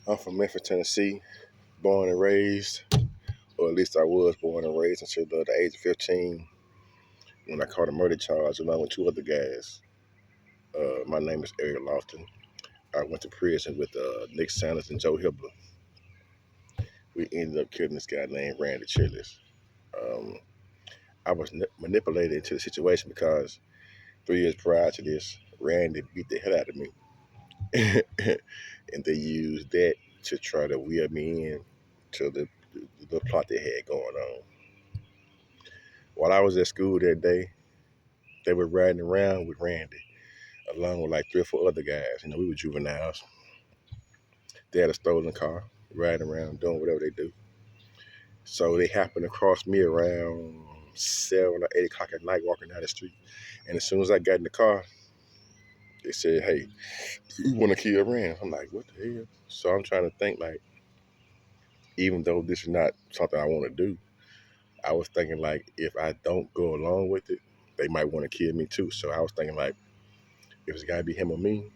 I'm from Memphis, Tennessee, born and raised, or at least I was born and raised until the age of 15 when I caught a murder charge along with two other guys. My name is Eric Lofton. I went to prison with Nick Sanders and Joe Hibbler. We ended up killing this guy named Randy Chillis. Um, I was manipulated into the situation because 3 years prior to this, Randy beat the hell out of me. And they used that to try to wheel me in to the plot they had going on. While I was at school that day, they were riding around with Randy, along with like 3 or 4 other guys. We were juveniles. They had a stolen car, riding around doing whatever they do. So they happened to cross me around 7 or 8 o'clock at night, walking down the street. And as soon as I got in the car, they said, "Hey, we want to kill Rand." I'm like, "What the hell?" So I'm trying to think like, even though this is not something I want to do, I was thinking like, if I don't go along with it, they might want to kill me too. So I was thinking like, if it's got to be him or me,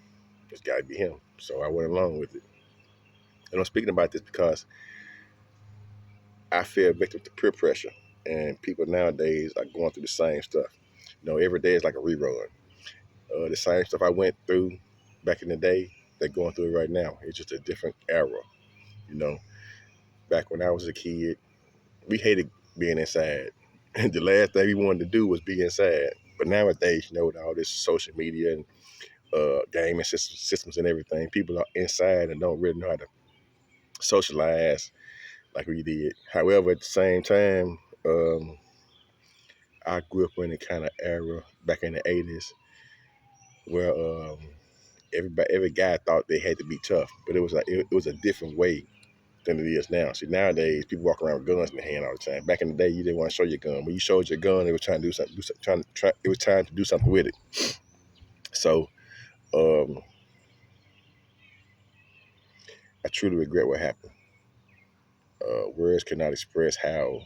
it's got to be him. So I went along with it. And I'm speaking about this because I feel victim to peer pressure, and people nowadays are going through the same stuff. Every day is like a rerun. The same stuff I went through back in the day, they're going through it right now. It's just a different era. You know, back when I was a kid, we hated being inside. And the last thing we wanted to do was be inside. But nowadays, with all this social media and gaming systems and everything, people are inside and don't really know how to socialize like we did. However, at the same time, I grew up in a kind of era back in the 80s where every guy thought they had to be tough, but it was a different way than it is now. See, nowadays people walk around with guns in their hand all the time. Back in the day, you didn't want to show your gun. When you showed your gun, it was trying to do something. It was trying to do something with it. So um, I truly regret what happened. Words cannot express how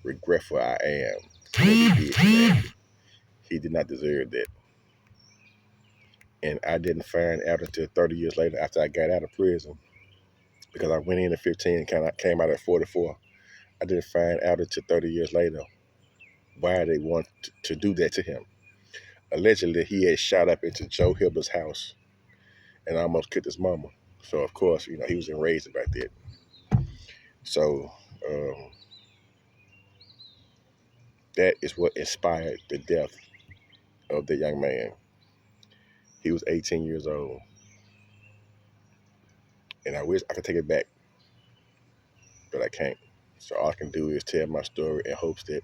regretful I am for what he did to Randy. He did not deserve that. And I didn't find out until 30 years later after I got out of prison because I went in at 15 and kind of came out at 44. I didn't find out until 30 years later why they want to do that to him. Allegedly, he had shot up into Joe Hibbler's house and almost killed his mama. So, of course, he was enraged about that. So, um, that is what inspired the death of the young man. He was 18 years old. And I wish I could take it back, but I can't. So, all I can do is tell my story in hopes that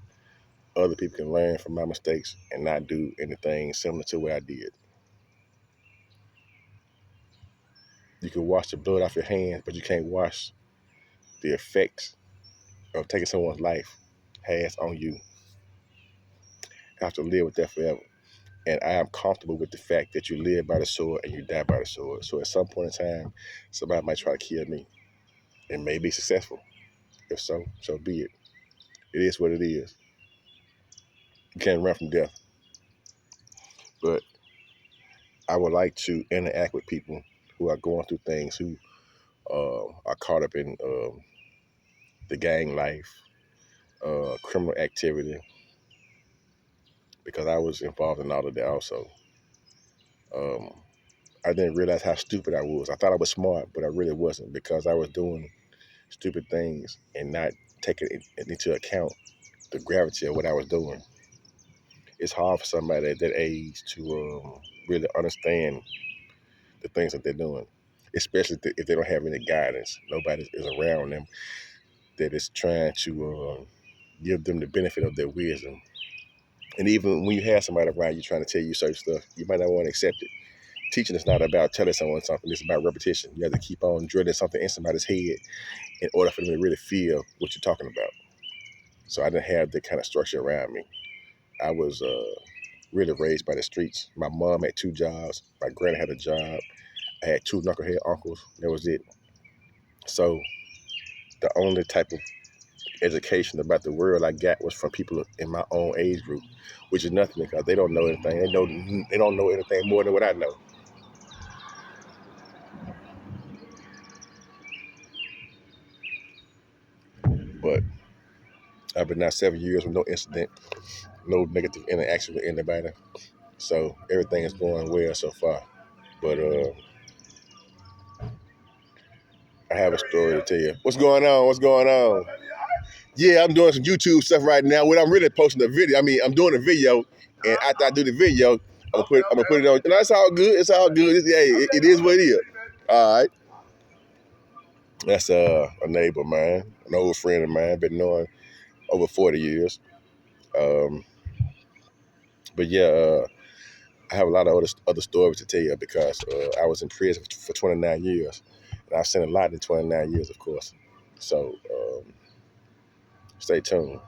other people can learn from my mistakes and not do anything similar to what I did. You can wash the blood off your hands, but you can't wash the effects of taking someone's life has on you. I have to live with that forever. And I am comfortable with the fact that you live by the sword and you die by the sword. So at some point in time, somebody might try to kill me. It may be successful. If so, so be it. It is what it is. You can't run from death. But I would like to interact with people who are going through things, who are caught up in the gang life, criminal activity, because I was involved in all of that also. Um, I didn't realize how stupid I was. I thought I was smart, but I really wasn't, because I was doing stupid things and not taking into account the gravity of what I was doing. It's hard for somebody at that age to really understand the things that they're doing, especially if they don't have any guidance. Nobody is around them that is trying to give them the benefit of their wisdom. And even when you have somebody around you trying to tell you certain stuff, you might not want to accept it. Teaching is not about telling someone something, it's about repetition. You have to keep on drilling something in somebody's head in order for them to really feel what you're talking about. So I didn't have that kind of structure around me. I was really raised by the streets. My mom had 2 jobs. My granny had a job. I had 2 knucklehead uncles. That was it. So the only type of education about the world I got was from people in my own age group, which is nothing because they don't know anything. They don't know anything more than what I know. I've been out 7 years with no incident, no negative interaction with anybody. So everything is going well so far. But I have a story to tell you. What's going on? What's going on? Yeah, I'm doing some YouTube stuff right now. When I'm really posting a video, I'm doing a video, and after I do the video, I'm gonna put it on. And that's all good. It's all good. It is what it is. All right. That's a neighbor, man, an old friend of mine. Been knowing over 40 years. Um, but yeah, I have a lot of other stories to tell you because I was in prison for 29 years, and I've seen a lot in 29 years, of course. So stay tuned.